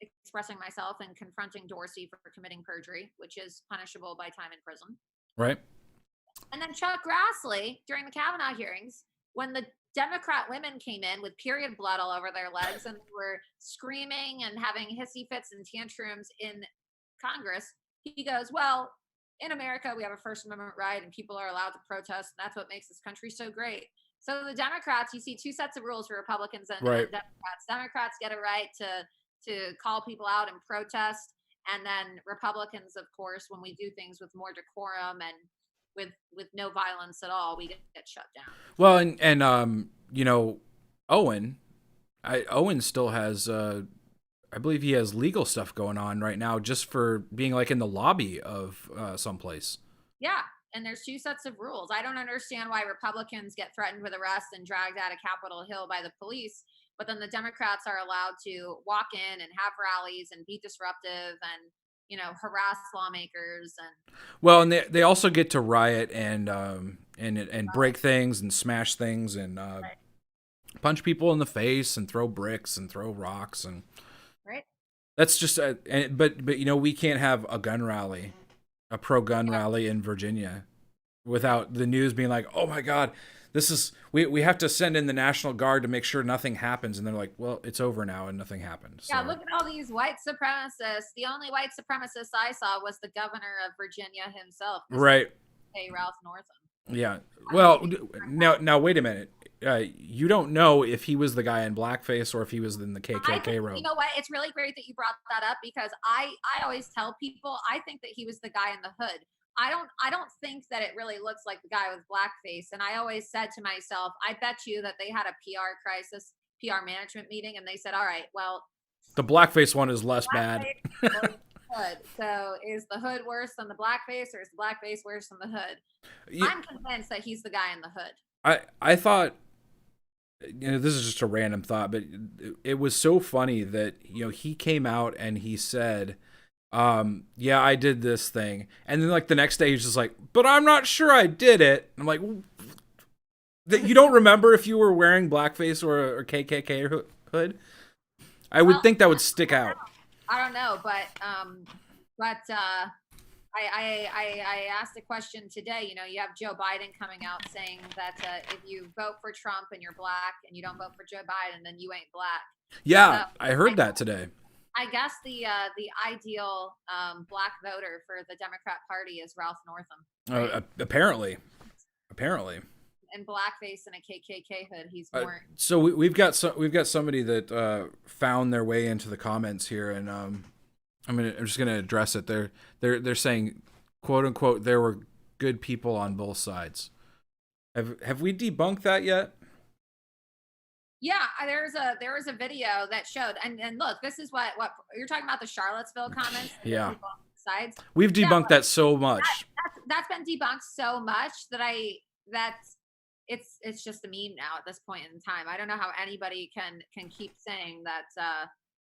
expressing myself and confronting Dorsey for committing perjury, which is punishable by time in prison. Right. And then Chuck Grassley, during the Kavanaugh hearings, when the Democrat women came in with period blood all over their legs and were screaming and having hissy fits and tantrums in Congress, he goes, well, in America, we have a First Amendment right and people are allowed to protest. And that's what makes this country so great. So the Democrats, you see two sets of rules for Republicans and Right. Democrats. Democrats get a right to call people out and protest. And then Republicans, of course, when we do things with more decorum and with no violence at all, we get shut down. Well, and Owen still has I believe he has legal stuff going on right now just for being like in the lobby of someplace. Yeah. And there's two sets of rules. I don't understand why Republicans get threatened with arrest and dragged out of Capitol Hill by the police, but then the Democrats are allowed to walk in and have rallies and be disruptive and, harass lawmakers. And Well, and they also get to riot and break things and smash things and Right. punch people in the face and throw bricks and throw rocks and right. that's just but we can't have a gun rally, a pro-gun rally in Virginia without the news being like, oh my God, this is we have to send in the National Guard to make sure nothing happens. And they're like, well, it's over now and nothing happened. So. Yeah, look at all these white supremacists. The only white supremacist I saw was the governor of Virginia himself. Right. Ralph Northam. Yeah. Well, now wait a minute. You don't know if he was the guy in blackface or if he was in the KKK robe. You know what? It's really great that you brought that up because I always tell people I think that he was the guy in the hood. I don't think that it really looks like the guy with blackface. And I always said to myself, I bet you that they had a PR crisis, PR management meeting, and they said, all right, well, the blackface one is less bad. Hood. So is the hood worse than the blackface, or is the blackface worse than the hood? I'm convinced that he's the guy in the hood. I thought, this is just a random thought, but it was so funny that he came out and he said, yeah, I did this thing, and then like the next day he's just like, but I'm not sure I did it. I'm like, that you don't remember if you were wearing blackface or KKK hood? I would think that would stick out. I don't know, but I asked a question today. You have Joe Biden coming out saying that if you vote for Trump and you're black and you don't vote for Joe Biden, then you ain't black. Yeah, I heard that today. I guess the ideal black voter for the Democrat Party is Ralph Northam. Right? Apparently. In blackface and a KKK hood, he's more. So we've got somebody that found their way into the comments here, and I'm just gonna address it. They're saying, quote unquote, there were good people on both sides. Have we debunked that yet? Yeah, there was a video that showed, and look, this is what you're talking about, the Charlottesville comments. Yeah. People on the sides. We've Yeah, debunked that so much. that's been debunked so much that it's just a meme now at this point in time. I don't know how anybody can keep saying that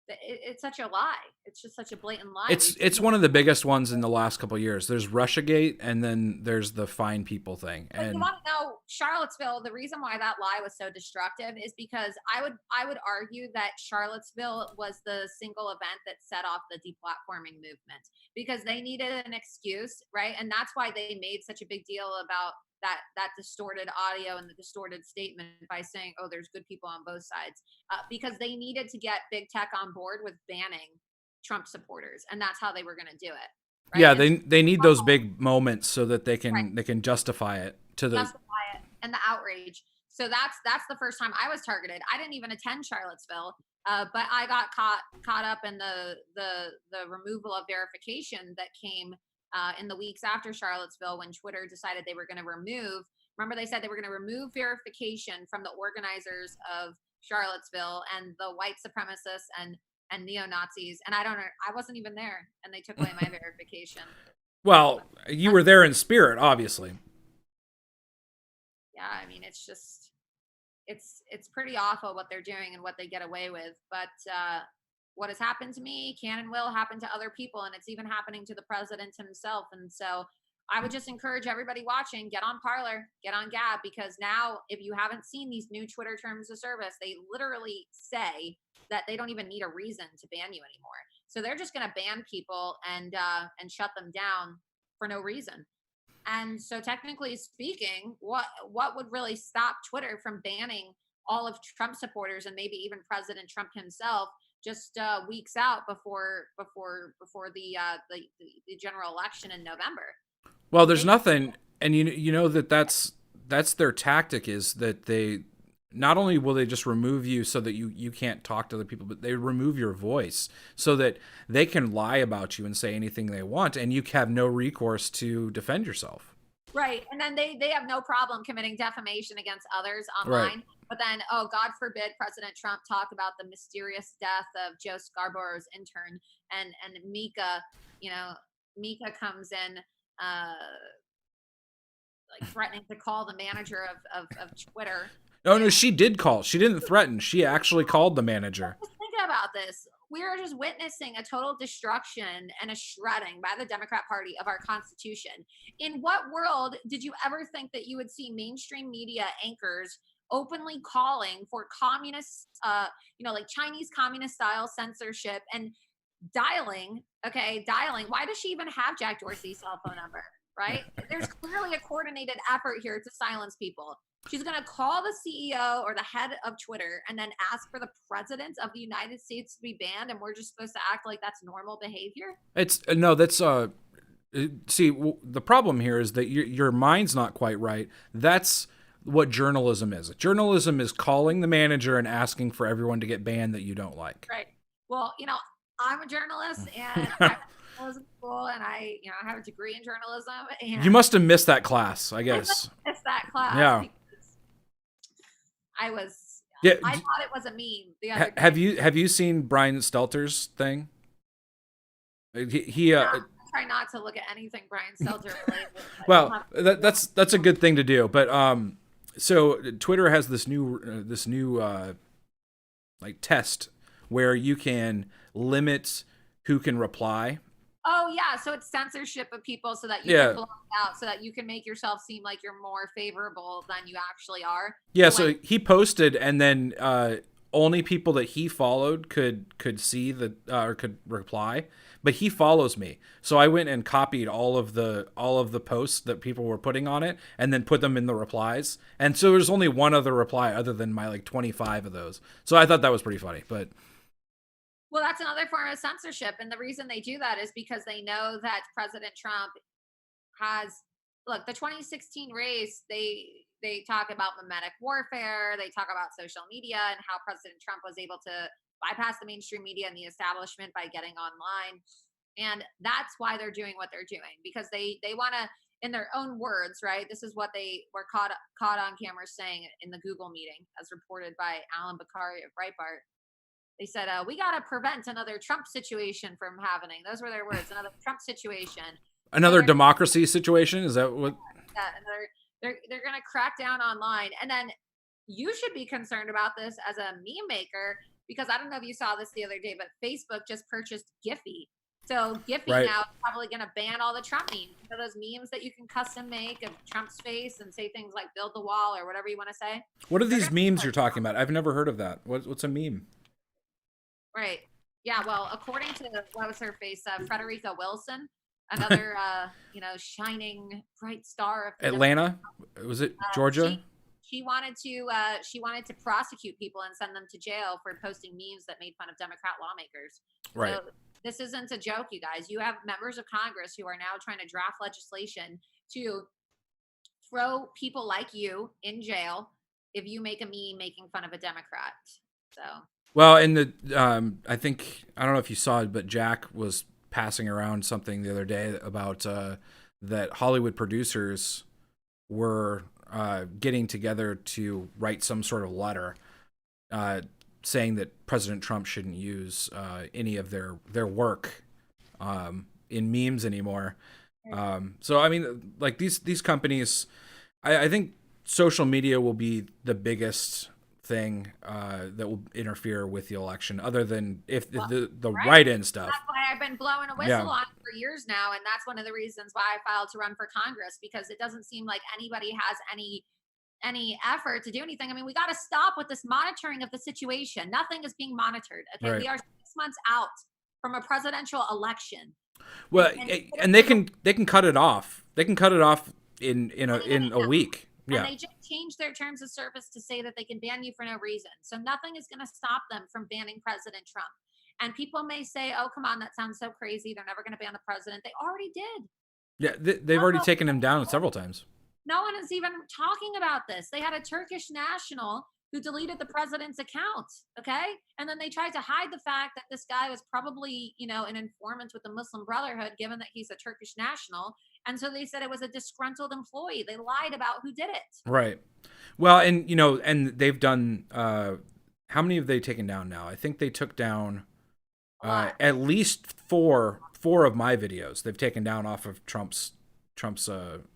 it's such a lie. It's just such a blatant lie. It's one of the biggest ones in the last couple of years. There's Russiagate, and then there's the fine people thing. And you want to know Charlottesville? The reason why that lie was so destructive is because I would argue that Charlottesville was the single event that set off the deplatforming movement, because they needed an excuse, right? And that's why they made such a big deal about that distorted audio and the distorted statement by saying, oh, there's good people on both sides, because they needed to get big tech on board with banning Trump supporters, and that's how they were going to do it. Right? Yeah, they need those big moments so that they can justify it and the outrage. So that's the first time I was targeted. I didn't even attend Charlottesville, but I got caught up in the removal of verification that came in the weeks after Charlottesville, when Twitter decided they were going to remove. Remember, they said they were going to remove verification from the organizers of Charlottesville and the white supremacists and neo-Nazis. And I wasn't even there, and they took away my verification. Well, you were there in spirit, obviously. Yeah, I mean, it's just, it's pretty awful what they're doing and what they get away with. But what has happened to me can and will happen to other people, and it's even happening to the president himself. And so I would just encourage everybody watching, get on Parler, get on Gab, because now, if you haven't seen these new Twitter terms of service, they literally say that they don't even need a reason to ban you anymore. So they're just going to ban people and shut them down for no reason. And so, technically speaking, what would really stop Twitter from banning all of Trump supporters and maybe even President Trump himself just weeks out before the general election in November? Well, there's nothing, and you know that's their tactic, is that they not only will they just remove you so that you can't talk to other people, but they remove your voice so that they can lie about you and say anything they want, and you have no recourse to defend yourself. Right. And then they have no problem committing defamation against others online. Right. But then, oh, God forbid, President Trump talk about the mysterious death of Joe Scarborough's intern, and Mika, Mika comes in, like threatening to call the manager of Twitter. No, she did call. She didn't threaten. She actually called the manager. Just think about this. We are just witnessing a total destruction and a shredding by the Democrat Party of our Constitution. In what world did you ever think that you would see mainstream media anchors openly calling for communist, like Chinese communist style censorship and dialing? Why does she even have Jack Dorsey's cell phone number? Right? There's clearly a coordinated effort here to silence people. She's going to call the CEO or the head of Twitter and then ask for the president of the United States to be banned, and we're just supposed to act like that's normal behavior? See, the problem here is that your mind's not quite right. That's what journalism is. Journalism is calling the manager and asking for everyone to get banned that you don't like. Right. Well, I'm a journalist, and I journalism school, and I have a degree in journalism. And you must have missed that class, I guess. I missed that class. Yeah. I was. Yeah. I thought it was a meme. The other day. Have you seen Brian Stelter's thing? He try not to look at anything Brian Stelter related. Well, that's a good thing to do. But so Twitter has this new like test where you can limit who can reply. Oh yeah, so it's censorship of people so that you can block out, so that you can make yourself seem like you're more favorable than you actually are. Yeah, so he posted, and then only people that he followed could see or could reply. But he follows me, so I went and copied all of the posts that people were putting on it, and then put them in the replies. And so there's only one other reply other than my 25 of those. So I thought that was pretty funny, but. Well, that's another form of censorship. And the reason they do that is because they know that President Trump the 2016 race, they talk about mimetic warfare. They talk about social media and how President Trump was able to bypass the mainstream media and the establishment by getting online. And that's why they're doing what they're doing, because they want to in their own words, right? This is what they were caught on camera saying in the Google meeting, as reported by Alan Bakari of Breitbart. They said, "We got to prevent another Trump situation from happening." Those were their words. Another Trump situation. Another democracy situation? Is that what? They're going to crack down online, and then you should be concerned about this as a meme maker, because I don't know if you saw this the other day, but Facebook just purchased Giphy. So Giphy now is probably going to ban all the Trump memes. So those memes that you can custom make of Trump's face and say things like "build the wall" or whatever you want to say. What are these memes you're talking about? I've never heard of that. What's a meme? Right. Yeah. Well, according to what was her face, Frederica Wilson, another shining bright star of Atlanta. Was it Georgia? She wanted to prosecute people and send them to jail for posting memes that made fun of Democrat lawmakers. Right. So this isn't a joke, you guys. You have members of Congress who are now trying to draft legislation to throw people like you in jail if you make a meme making fun of a Democrat. So. Well, in the I don't know if you saw it, but Jack was passing around something the other day about that Hollywood producers were getting together to write some sort of letter saying that President Trump shouldn't use any of their work in memes anymore. So I mean, like these companies, I think social media will be the biggest thing that will interfere with the election, other than if the write-in stuff. That's why I've been blowing a whistle on for years now, and that's one of the reasons why I filed to run for Congress, because it doesn't seem like anybody has any effort to do anything. I mean, we got to stop with this monitoring of the situation. Nothing is being monitored. Okay, we are 6 months out from a presidential election. Well, and they can cut it off. They can cut it off in a week. And they just changed their terms of service to say that they can ban you for no reason. So nothing is going to stop them from banning President Trump. And people may say, "Oh, come on, that sounds so crazy. They're never going to ban the president." They already did. Yeah, they've already taken him down several times. No one is even talking about this. They had a Turkish national who deleted the president's account, okay? And then they tried to hide the fact that this guy was probably, an informant with the Muslim Brotherhood, given that he's a Turkish national. And so they said it was a disgruntled employee. They lied about who did it. Right. Well, and they've done, how many have they taken down now? I think they took down at least four of my videos. They've taken down off of Trump's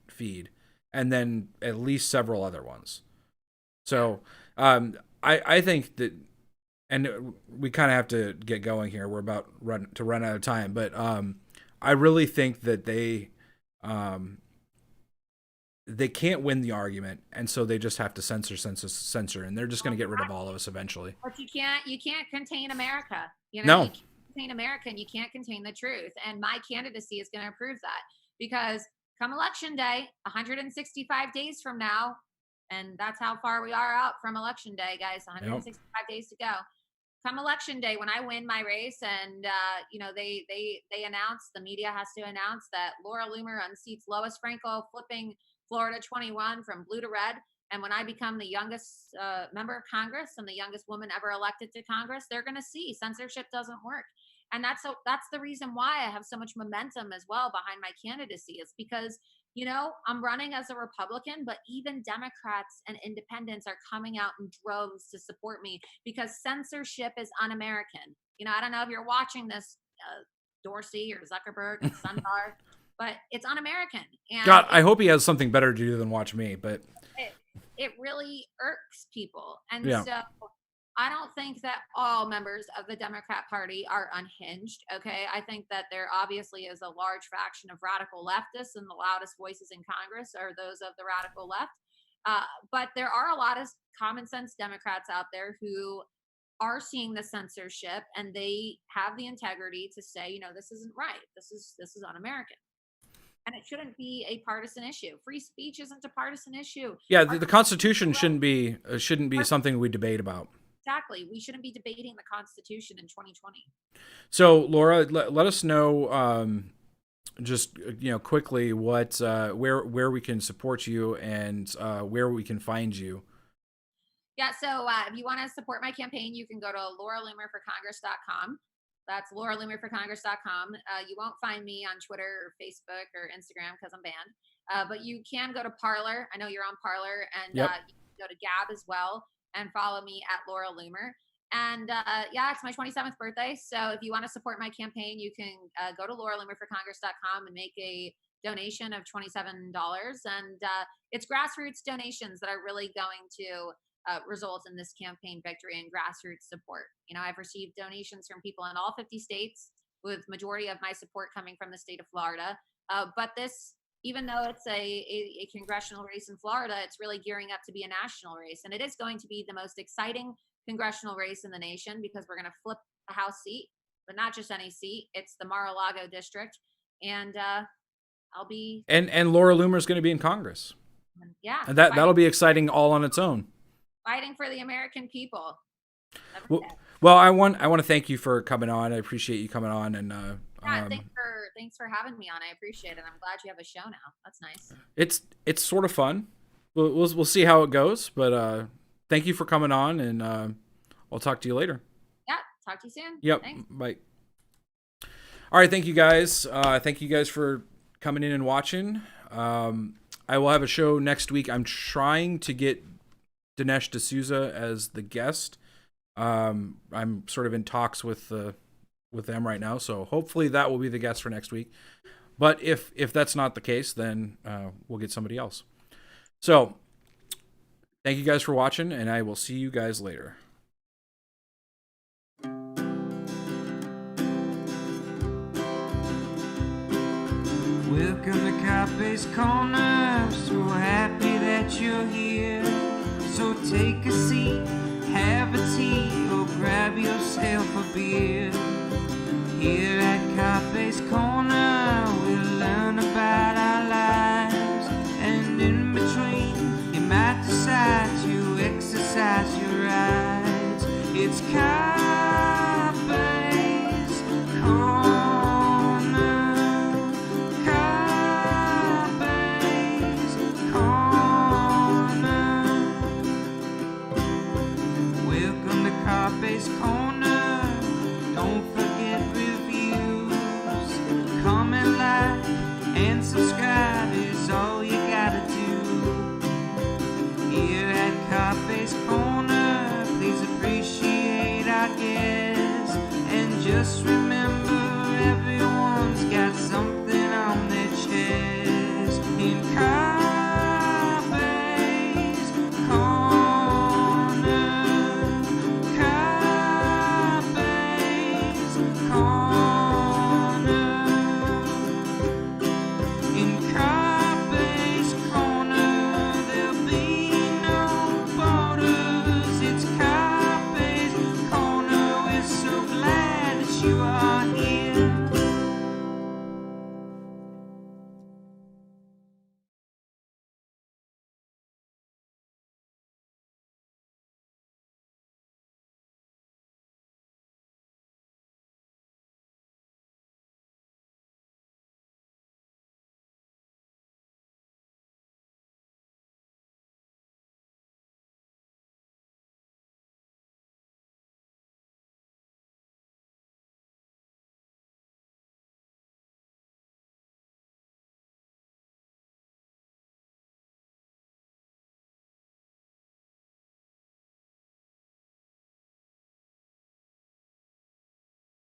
feed, and then at least several other ones. So I think that, and we kind of have to get going here. We're about to run out of time, but I really think that they can't win the argument, and so they just have to censor, and they're just going to get rid of all of us eventually. But you can't contain America. No. You can't contain America, and you can't contain the truth. And my candidacy is going to prove that, because come election day, 165 days from now, and that's how far we are out from election day, guys. 165 days to go. Come election day, when I win my race, and they announce, the media has to announce that Laura Loomer unseats Lois Franco, flipping Florida 21 from blue to red. And when I become the youngest member of Congress and the youngest woman ever elected to Congress, they're going to see censorship doesn't work. And that's the reason why I have so much momentum as well behind my candidacy. It's because, I'm running as a Republican, but even Democrats and independents are coming out in droves to support me, because censorship is un-American. I don't know if you're watching this, Dorsey or Zuckerberg or Sundar, but it's un-American. And God, I hope he has something better to do than watch me, but it really irks people. And yeah. So I don't think that all members of the Democrat Party are unhinged, okay? I think that there obviously is a large faction of radical leftists, and the loudest voices in Congress are those of the radical left. But there are a lot of common sense Democrats out there who are seeing the censorship, and they have the integrity to say, this isn't right. This is un-American. And it shouldn't be a partisan issue. Free speech isn't a partisan issue. Yeah, the Constitution shouldn't be something we debate about. Exactly. We shouldn't be debating the Constitution in 2020. So, Laura, let us know, just quickly, what where we can support you and where we can find you. Yeah. So if you want to support my campaign, you can go to lauraloomerforcongress.com. That's LauraLoomerForCongress.com. You won't find me on Twitter or Facebook or Instagram because I'm banned. But you can go to Parler. I know you're on Parler, and Yep. you can go to Gab as well and follow me at Laura Loomer. And yeah, it's my 27th birthday. So if you want to support my campaign, you can go to LauraLoomerForCongress.com and make a donation of $27. And it's grassroots donations that are really going to result in this campaign victory and grassroots support. You know, I've received donations from people in all 50 states, with majority of my support coming from the state of Florida. But this, even though it's a congressional race in Florida, it's really gearing up to be a national race. And it is going to be the most exciting congressional race in the nation, because we're going to flip a House seat, but not just any seat. It's the Mar-a-Lago district. And I'll be... And Laura Loomer is going to be in Congress. Yeah. And that'll be exciting all on its own. Fighting for the American people. Well, I want to thank you for coming on. I appreciate you coming on, and thanks for having me on. I appreciate it. I'm glad you have a show now. That's nice. It's sort of fun. We'll see how it goes, but thank you for coming on, and I'll talk to you later. Yeah, talk to you soon. Yep. Thanks. Bye. All right, thank you guys. Thank you guys for coming in and watching. I will have a show next week. I'm trying to get Dinesh D'Souza as the guest. I'm sort of in talks with them right now, so hopefully that will be the guest for next week. But if that's not the case, then we'll get somebody else. So thank you guys for watching, and I will see you guys later. Welcome to Carpe's Corner. So happy that you're here. So take a seat, have a tea, or grab yourself a beer. Here at Carpe's Corner, we'll learn about our lives. And in between, you might decide to exercise your rights. It's Carpe's Corner. Carpe's Corner. Don't forget reviews. Comment, like, and subscribe is all you gotta do. Here at Carpe's Corner, please appreciate our guests, and just remember